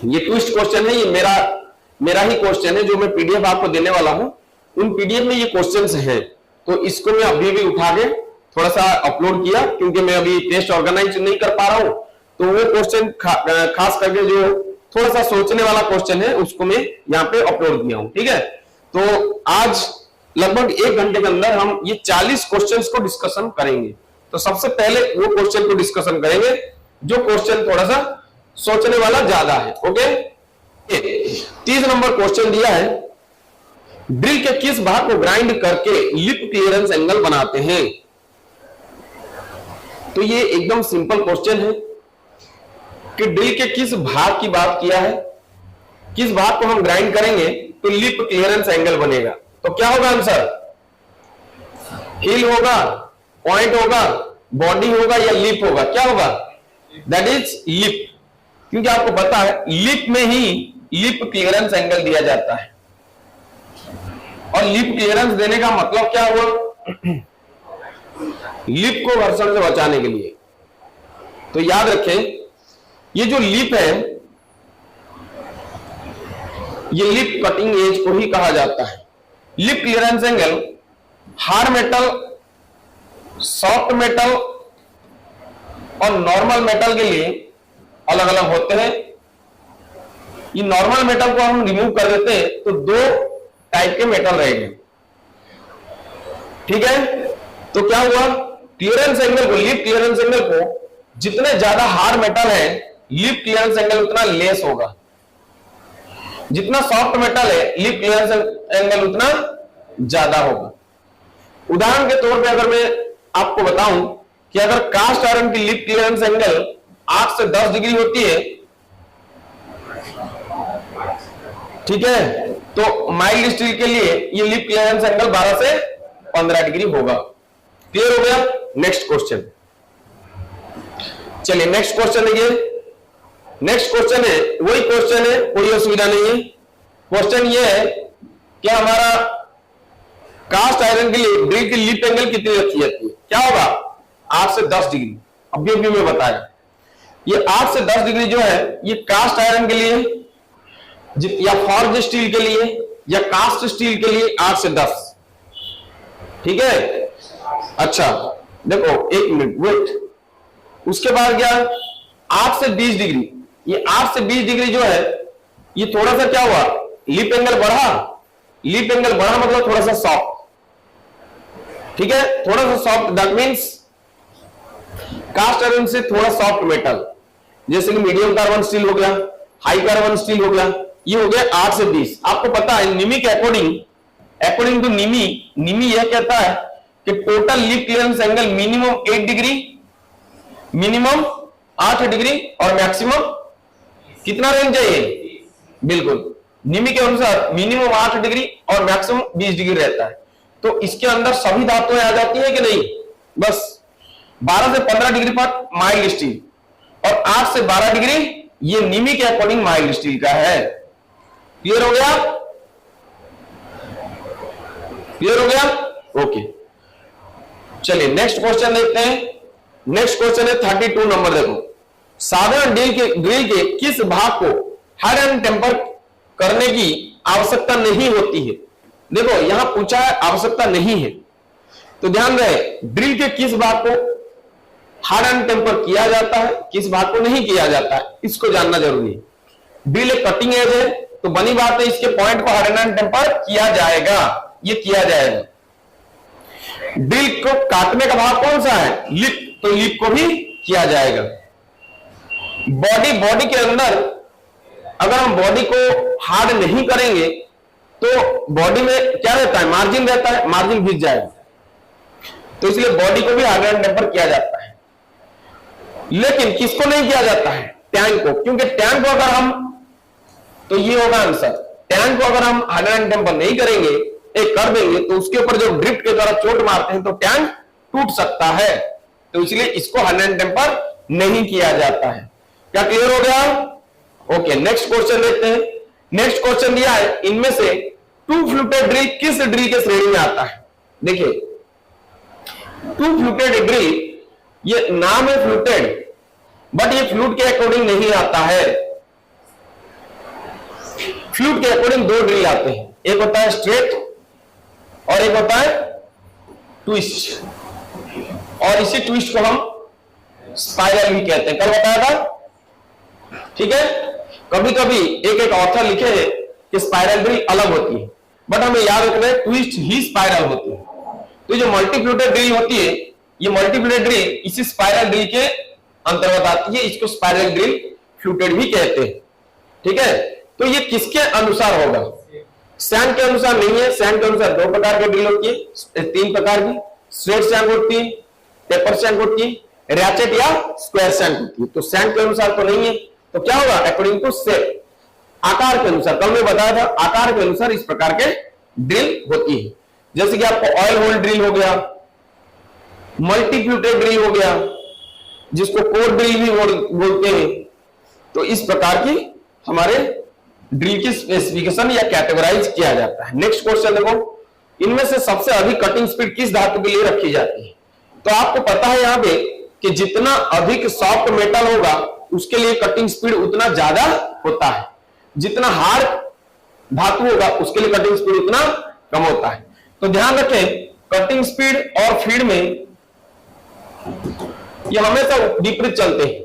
ये twist question है, ये मेरा ही क्वेश्चन है जो मैं पीडीएफ आपको देने वाला हूं। उन पीडीएफ में ये क्वेश्चंस हैं, तो इसको मैं अभी भी उठा के थोड़ा सा अपलोड किया, क्योंकि मैं अभी टेस्ट ऑर्गेनाइज नहीं कर पा रहा हूं। तो वो क्वेश्चन खास करके जो थोड़ा सा सोचने वाला क्वेश्चन है उसको मैं यहाँ पे अपलोड किया हूं। ठीक है, तो आज लगभग 1 घंटे के अंदर हम ये 40 क्वेश्चंस को डिस्कशन करेंगे। तो सबसे पहले वो क्वेश्चन को डिस्कशन करेंगे जो क्वेश्चन थोड़ा सा सोचने वाला ज्यादा है। ओके, 30 नंबर क्वेश्चन दिया है, ड्रिल के किस भाग को ग्राइंड करके लिप क्लियरेंस एंगल बनाते हैं। तो ये एकदम सिंपल क्वेश्चन है कि ड्रिल के किस भाग की बात किया है, किस भाग को हम ग्राइंड करेंगे तो लिप क्लियरेंस एंगल बनेगा। तो क्या होगा आंसर, हिल होगा, पॉइंट होगा, बॉडी होगा या लिप होगा? क्या होगा? दैट इज लिप, क्योंकि आपको पता है लिप में ही लिप क्लियरेंस एंगल दिया जाता है। और लिप क्लियरेंस देने का मतलब क्या हुआ? लिप को घर्षण से बचाने के लिए। तो याद रखें, ये जो लिप है, ये लिप कटिंग एज को ही कहा जाता है। Lip clearance angle hard metal, soft metal और नॉर्मल मेटल के लिए अलग अलग होते हैं। ये नॉर्मल मेटल को हम रिमूव कर देते हैं तो 2 टाइप के मेटल रहेंगे। ठीक है, तो क्या हुआ, क्लियरेंस एंगल को, लिप क्लियरेंस एंगल को जितने ज्यादा हार्ड मेटल है लिप क्लियरेंस एंगल उतना लेस होगा, जितना सॉफ्ट मेटल है लिप क्लियरेंस एंगल उतना ज्यादा होगा। उदाहरण के तौर पे अगर मैं आपको बताऊं कि अगर कास्ट आयरन की लिप क्लियरेंस एंगल 8 से 10 डिग्री होती है, ठीक है, तो माइल्ड स्टील के लिए ये लिप क्लियरेंस एंगल 12 से 15 डिग्री होगा। क्लियर हो गया? नेक्स्ट क्वेश्चन, चलिए नेक्स्ट क्वेश्चन देखिए। नेक्स्ट क्वेश्चन है, वही क्वेश्चन है, कोई असुविधा नहीं है। क्वेश्चन ये है कि हमारा कास्ट आयरन के लिए ड्रिल की लिप एंगल कितनी रखी जाती है? क्या होगा? 8 से 10 डिग्री। अभी अभी मैं बताया, ये 8 से 10 डिग्री जो है ये कास्ट आयरन के लिए या फॉर्ज स्टील के लिए या कास्ट स्टील के लिए 8 से 10। ठीक है, अच्छा देखो 1 मिनट वेट। उसके बाद क्या, 8 से 20 डिग्री, ये 8 से 20 डिग्री जो है ये थोड़ा सा क्या हुआ, लिप एंगल बढ़ा। लिप एंगल बढ़ा मतलब थोड़ा सा सॉफ्ट। ठीक है, थोड़ा सा soft, that means cast iron से थोड़ा सॉफ्ट मेटल, जैसे कि मीडियम कार्बन स्टील हो गया, हाई कार्बन स्टील हो गया, ये हो गया 8 से 20। आपको पता है निमी के अकॉर्डिंग टू निमी यह कहता है कि total lip clearance angle minimum 8 degree, minimum 8 degree और मैक्सिमम कितना रेंज चाहिए? बिल्कुल, निमी के अनुसार मिनिमम 8 डिग्री और मैक्सिमम 20 डिग्री रहता है। तो इसके अंदर सभी धातुएं आ जाती है कि नहीं? बस 12 से 15 डिग्री पर माइल्ड स्टील और 8 से 12 डिग्री ये निमी के अकॉर्डिंग माइल्ड स्टील का है। क्लियर हो गया? क्लियर हो गया? ओके, चलिए नेक्स्ट क्वेश्चन देखते हैं। नेक्स्ट क्वेश्चन है 32 नंबर। देखो, साधारण ड्रिल के किस भाग को हार्ड एंड टेम्पर करने की आवश्यकता नहीं होती है? देखो यहां पूछा है आवश्यकता नहीं है, तो ध्यान रहे ड्रिल के किस भाग को हार्ड एंड टेम्पर किया जाता है, किस भाग को नहीं किया जाता है, इसको जानना जरूरी है। ड्रिल एक कटिंग एज है तो बनी बात है इसके पॉइंट को हार्ड एंड टेम्पर किया जाएगा, ये किया जाएगा। ड्रिल को काटने का भाग कौन सा है? लिप, तो लिप को भी किया जाएगा। बॉडी के अंदर अगर हम बॉडी को हार्ड नहीं करेंगे तो बॉडी में क्या रहता है? मार्जिन रहता है, मार्जिन घिस जाएगा, तो इसलिए बॉडी को भी हार्ड एंड टेम्पर किया जाता है। लेकिन किसको नहीं किया जाता है? टैंक को, क्योंकि टैंक को अगर हम, तो ये होगा आंसर, टैंक को अगर हम हार्ड एंड टेम्पर नहीं करेंगे, एक कर देंगे तो उसके ऊपर जो ड्रिफ्ट के द्वारा चोट मारते हैं तो टैंक टूट सकता है, तो इसलिए इसको हार्ड एंड टेम्पर नहीं किया जाता है। क्या क्लियर हो गया? ओके, नेक्स्ट क्वेश्चन देखते हैं। नेक्स्ट क्वेश्चन दिया है, इनमें से टू फ्लूटेड ड्रिल किस ड्रिल के श्रेणी में आता है? देखिए टू फ्लूटेड ड्रिल, ये नाम है फ्लूटेड, बट ये फ्लूट के अकॉर्डिंग नहीं आता है। फ्लूट के अकॉर्डिंग दो ड्रिल आते हैं, एक होता है स्ट्रेट और एक होता है ट्विस्ट, और इसी ट्विस्ट को हम स्पाइरल भी कहते हैं, कल बताया था। ठीक है, कभी कभी एक एक ऑथर लिखे हैं कि स्पाइरल ड्रिल अलग होती है, बट हमें याद रखना है ट्विस्ट ही स्पाइरल होती है। तो जो मल्टीफ्लूटेड ड्रिल होती है, ये मल्टीफ्लूटेड ड्रिल इसी स्पाइरल ड्रिल के अंतर्गत आती है, इसको स्पाइरल ड्रिल फ्लूटेड भी कहते हैं। ठीक है, तो ये किसके अनुसार होगा? सैंड के अनुसार नहीं है। सैंड के अनुसार दो प्रकार की ड्रिल होती है, तीन प्रकार की, स्ट्रेट सैंड होती है, टेपर सैंड होती है, रैचेट या स्क्वायर सैंड होती है। तो सैंड के अनुसार तो नहीं है, तो क्या होगा? अकॉर्डिंग टू शेप, आकार के अनुसार, कल मैं बताया था आकार के अनुसार इस प्रकार के ड्रिल होती है। जैसे कि आपको ऑयल होल ड्रिल हो गया, मल्टीफ्लूटेड ड्रिल हो गया, जिसको कोर ड्रिल भी बोलते हैं। तो इस प्रकार की हमारे ड्रिल की स्पेसिफिकेशन या कैटेगराइज किया जाता है। नेक्स्ट क्वेश्चन देखो, इनमें से सबसे अधिक कटिंग स्पीड किस धातु के लिए रखी जाती है? तो आपको पता है यहां पे कि जितना अधिक सॉफ्ट मेटल होगा उसके लिए कटिंग स्पीड उतना ज्यादा होता है, जितना हार्ड धातु होगा उसके लिए कटिंग स्पीड उतना कम होता है। तो ध्यान रखें, कटिंग स्पीड और फीड में ये हमेशा विपरीत चलते हैं।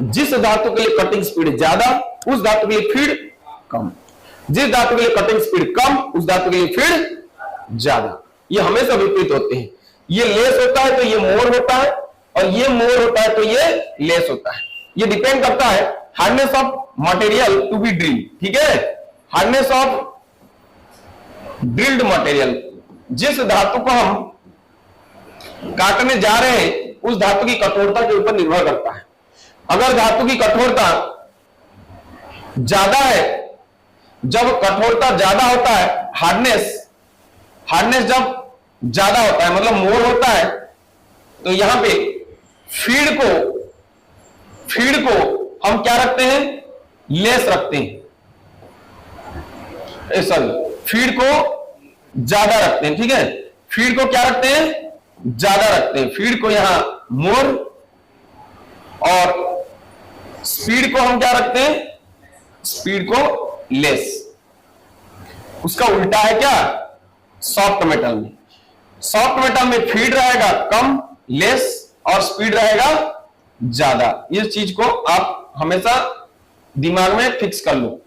जिस धातु के लिए कटिंग स्पीड ज्यादा उस धातु के लिए फीड कम, जिस धातु के लिए कटिंग स्पीड कम उस धातु के लिए फीड ज्यादा, ये हमेशा विपरीत होते हैं। ये लेस होता है तो ये मोर होता है, और ये मोर होता है तो ये लेस होता है। ये डिपेंड करता है hardness of material to be drill. ठीक है, हार्डनेस ऑफ ड्रिल्ड मटेरियल, जिस धातु को हम काटने जा रहे हैं उस धातु की कठोरता के ऊपर निर्भर करता है। अगर धातु की कठोरता ज्यादा है, जब कठोरता ज्यादा होता है, हार्डनेस जब ज्यादा होता है मतलब मोर होता है, तो यहां पे फीड को हम क्या रखते हैं? लेस रखते हैं, सॉरी फीड को ज्यादा रखते हैं। ठीक है, फीड को क्या रखते हैं? ज्यादा रखते हैं। फीड को यहां मोर, और स्पीड को हम क्या रखते हैं? स्पीड को लेस। उसका उल्टा है क्या? सॉफ्ट मेटल में, सॉफ्ट मेटल में फीड रहेगा कम लेस और स्पीड रहेगा ज्यादा। इस चीज को आप हमेशा दिमाग में फिक्स कर लो,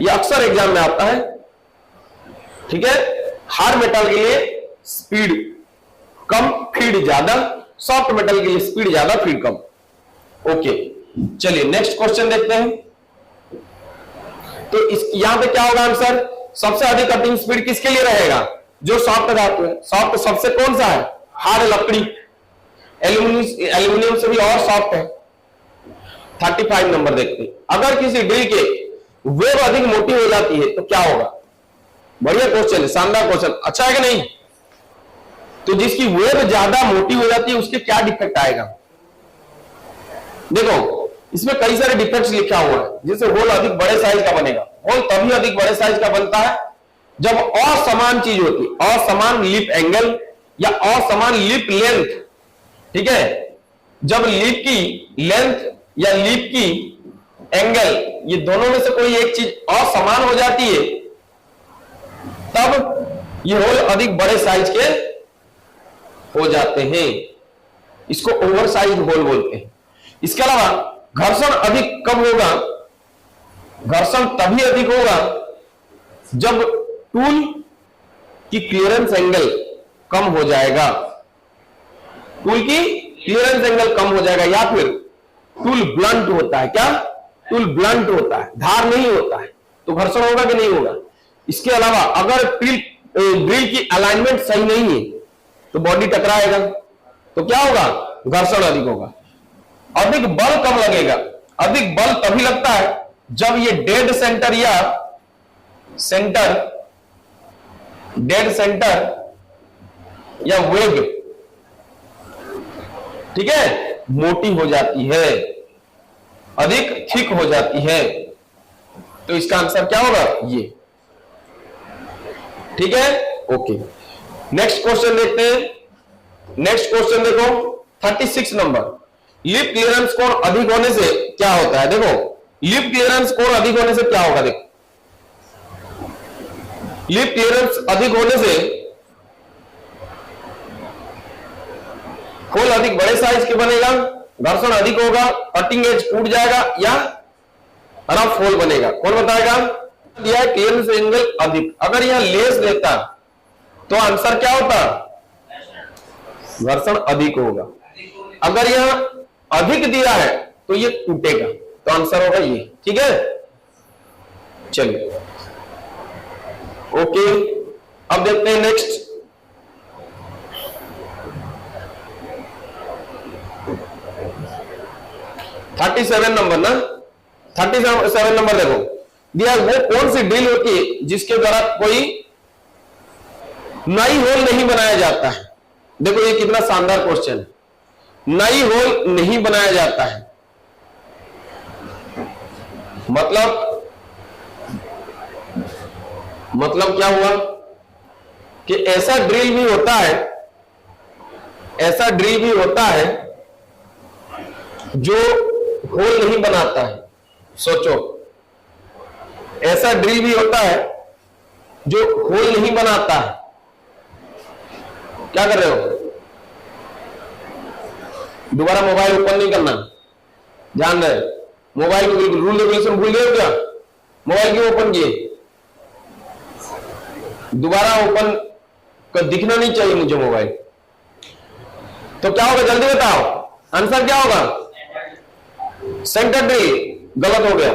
यह अक्सर एग्जाम में आता है। ठीक है, हार्ड मेटल के लिए स्पीड कम फीड ज्यादा, सॉफ्ट मेटल के लिए स्पीड ज्यादा फीड कम। ओके, चलिए नेक्स्ट क्वेश्चन देखते हैं। तो यहां पे क्या होगा आंसर? सबसे अधिक कटिंग स्पीड किसके लिए रहेगा? जो सॉफ्ट धातु है। सॉफ्ट सबसे कौन सा है? हार्ड लकड़ी, एल्यूमिनियम से भी और सॉफ्ट है। 35 नंबर देखते हैं। अगर किसी ड्रिल के वेब अधिक मोटी हो जाती है तो क्या होगा? बढ़िया क्वेश्चन है, शानदार क्वेश्चन, अच्छा है कि नहीं? तो जिसकी वेब ज्यादा मोटी हो जाती है उसके क्या डिफेक्ट आएगा? देखो इसमें कई सारे डिफेक्ट्स लिखा हुआ है, जिससे होल अधिक बड़े साइज का बनेगा। होल तभी अधिक बड़े साइज का बनता है जब असमान चीज होती है, असमान लिप एंगल या असमान लिप लेंथ। ठीक है, जब लिप की लेंथ या लिप की एंगल, ये दोनों में से कोई एक चीज असमान हो जाती है, तब ये होल अधिक बड़े साइज के हो जाते हैं। इसको ओवर साइज होल बोलते हैं। इसके अलावा घर्षण अधिक कब होगा? घर्षण तभी अधिक होगा जब टूल की क्लियरेंस एंगल कम हो जाएगा, टूल की क्लियरेंस एंगल कम हो जाएगा, या फिर टूल ब्लंट होता है। क्या? टूल ब्लंट होता है, धार नहीं होता है, तो घर्षण होगा कि नहीं होगा? इसके अलावा अगर ड्रिल की अलाइनमेंट सही नहीं है तो बॉडी टकराएगा, तो क्या होगा? घर्षण अधिक होगा। अधिक बल कब लगेगा? अधिक बल तभी लगता है जब ये डेड सेंटर या वेब, ठीक है, मोटी हो जाती है, अधिक थिक हो जाती है। तो इसका आंसर क्या होगा? ये। ठीक है, ओके। नेक्स्ट क्वेश्चन देखते हैं। नेक्स्ट क्वेश्चन देखो 36 नंबर। लिप क्लियरेंस कोण अधिक होने से क्या होता है? देखो लिप क्लियरेंस कोण अधिक होने से क्या होगा? देखो, लिप क्लियरेंस अधिक होने से होल अधिक बड़े साइज के बनेगा, घर्षण अधिक होगा, कटिंग एज टूट जाएगा या रफ होल बनेगा। कौन बताएगा? दिया है क्लियरेंस एंगल अधिक। अगर यह लेस देता तो आंसर क्या होता? घर्षण अधिक होगा। अगर यह अधिक दिया है तो ये टूटेगा, तो आंसर होगा ये। ठीक है, चलिए ओके। अब देखते हैं नेक्स्ट। थर्टी 37 नंबर ना, 37 नंबर देखो दिया, वो कौन सी ड्रिल होती है जिसके द्वारा कोई नई होल नहीं बनाया जाता है? देखो ये कितना शानदार क्वेश्चन है। नई होल नहीं बनाया जाता है मतलब क्या हुआ कि ऐसा ड्रिल भी होता है, ऐसा ड्रिल भी होता है जो होल नहीं बनाता है। सोचो, ऐसा ड्रिल भी होता है जो होल नहीं बनाता है। क्या कर रहे हो? दोबारा मोबाइल ओपन नहीं करना, ध्यान रहे। मोबाइल को बिल्कुल रूल रेगुलेशन भूल गए हो क्या? मोबाइल क्यों ओपन किए? दोबारा ओपन कर दिखना नहीं चाहिए मुझे मोबाइल। तो क्या होगा जल्दी बताओ, आंसर क्या होगा? Centre drill. गलत हो गया।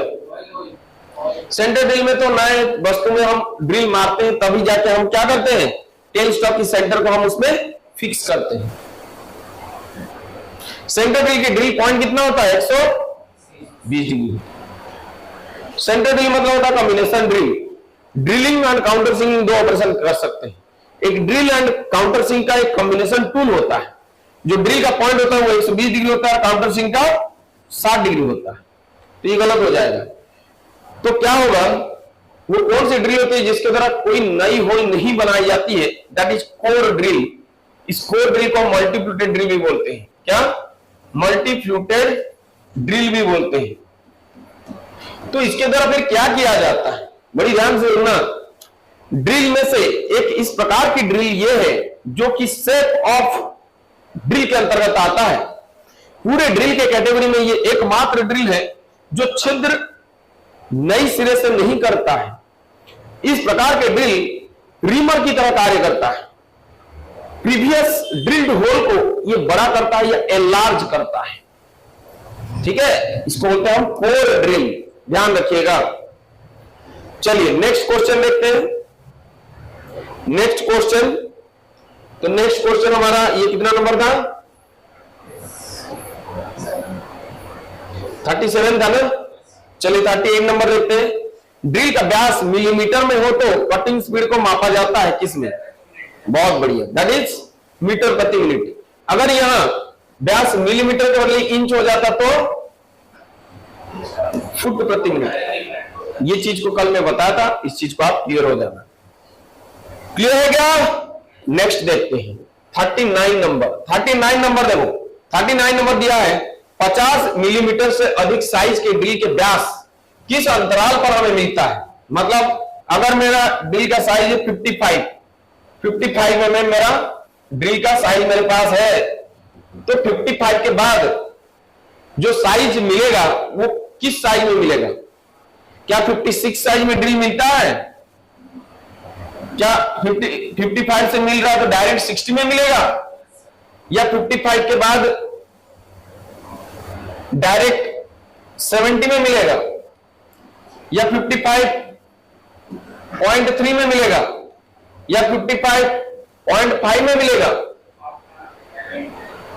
सेंटर ड्रिल में तो नए वस्तु में हम ड्रिल मारते हैं, तभी जाके हम क्या करते हैं? टेल स्टॉक की सेंटर को हम उसमें फिक्स करते हैं। सेंटर ड्रिल की ड्रिल पॉइंट कितना होता है? 120 डिग्री। सेंटर ड्रिल मतलब होता है combination drill. Drilling and countersinking दो ऑपरेशन कर सकते हैं। एक ड्रिल एंड काउंटर सिंक का एक कॉम्बिनेशन टूल होता है। जो ड्रिल का पॉइंट होता है वो 120 डिग्री होता है, काउंटर सिंक का 60 डिग्री होता है। तो ये गलत हो जाएगा। तो क्या होगा? वो कौन सी ड्रिल होती है जिसके द्वारा कोई नई होल नहीं बनाई जाती है? That is core drill. इस कोर ड्रिल को मल्टीफ्लूटेड ड्रिल भी बोलते हैं। क्या? मल्टीफ्लूटेड ड्रिल भी बोलते हैं। तो इसके द्वारा फिर क्या किया जाता है? बड़ी ध्यान से सुनना। ड्रिल में से एक इस प्रकार की ड्रिल यह है जो कि शेप ऑफ ड्रिल के अंतर्गत आता है। पूरे ड्रिल के कैटेगरी में यह एकमात्र ड्रिल है जो छिद्र नई सिरे से नहीं करता है। इस प्रकार के ड्रिल रीमर की तरह कार्य करता है। प्रीवियस ड्रिल्ड होल को यह बड़ा करता है या एनलार्ज करता है। ठीक है, इसको बोलते हैं हम कोर ड्रिल। ध्यान रखिएगा। चलिए नेक्स्ट क्वेश्चन देखते हैं। नेक्स्ट क्वेश्चन, तो नेक्स्ट क्वेश्चन हमारा ये कितना नंबर था? 37 था ना। चलिए 38 नंबर देखते हैं। ड्रिल का व्यास मिलीमीटर में हो तो कटिंग स्पीड को मापा जाता है किसमें? बहुत बढ़िया, दैट इज मीटर प्रति मिनट। अगर यहां व्यास मिलीमीटर के बदले इंच हो जाता तो फुट प्रति मिनट। ये चीज को कल मैं बताया था, इस चीज को आप क्लियर हो जाना। क्लियर है क्या? नेक्स्ट देखते हैं 39 नंबर। 39 नंबर देखो, 39 नंबर दिया है 50 मिलीमीटर से अधिक साइज के ड्रिल के व्यास किस अंतराल पर हमें मिलता है? मतलब अगर मेरा ड्रिल का साइज है 55 mm मेरा ड्रिल का साइज मेरे पास है, तो 55 के बाद जो साइज मिलेगा वो किस साइज में मिलेगा? क्या 56 साइज में ड्रिल मिलता है? क्या 55 से मिल रहा है तो डायरेक्ट 60 में मिलेगा, या 55 के बाद डायरेक्ट 70 में मिलेगा, या 55.3 में मिलेगा, या 55.5 में मिलेगा?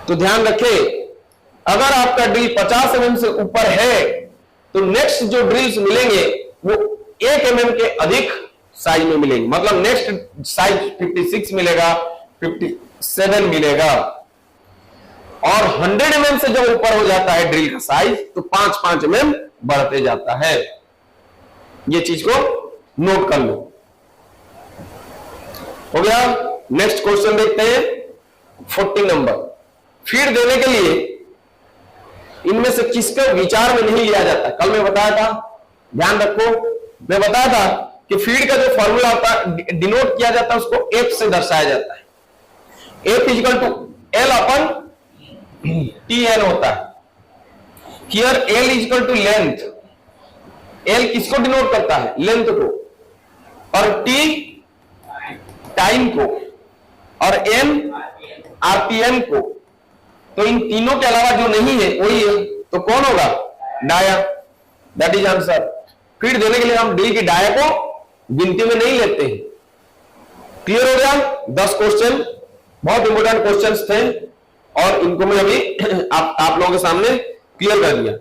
तो ध्यान रखें, अगर आपका ड्रिल 50 mm से ऊपर है तो नेक्स्ट जो ड्रिल्स मिलेंगे वो 1 mm के अधिक साइज में मिलेंगे। मतलब नेक्स्ट साइज 56 मिलेगा, 57 मिलेगा। और 100 mm से जब ऊपर हो जाता है ड्रिल का साइज तो 5-5 mm बढ़ते जाता है। ये चीज को नोट कर लो। हो गया। नेक्स्ट क्वेश्चन देखते हैं 40 नंबर। फीड देने के लिए इनमें से किसका विचार में नहीं लिया जाता। कल मैं बताया था, ध्यान रखो, मैं बताया था कि फीड का जो फॉर्मूला होता है, डिनोट किया जाता है, उसको एफ से दर्शाया जाता है। F is equal to L upon T N होता है। Here L is equal to length, L किसको डिनोट करता है, लेंथ को, और टी टाइम को, और एन आरपीएम को। तो इन तीनों के अलावा जो नहीं है वही है, तो कौन होगा, dia, that is answer. Feed देने के लिए हम डी की डाया को गिनती में नहीं लेते हैं। क्लियर हो गया। 10 क्वेश्चन बहुत इंपॉर्टेंट क्वेश्चंस थे और इनको मैं अभी आप लोगों के सामने क्लियर कर दिया।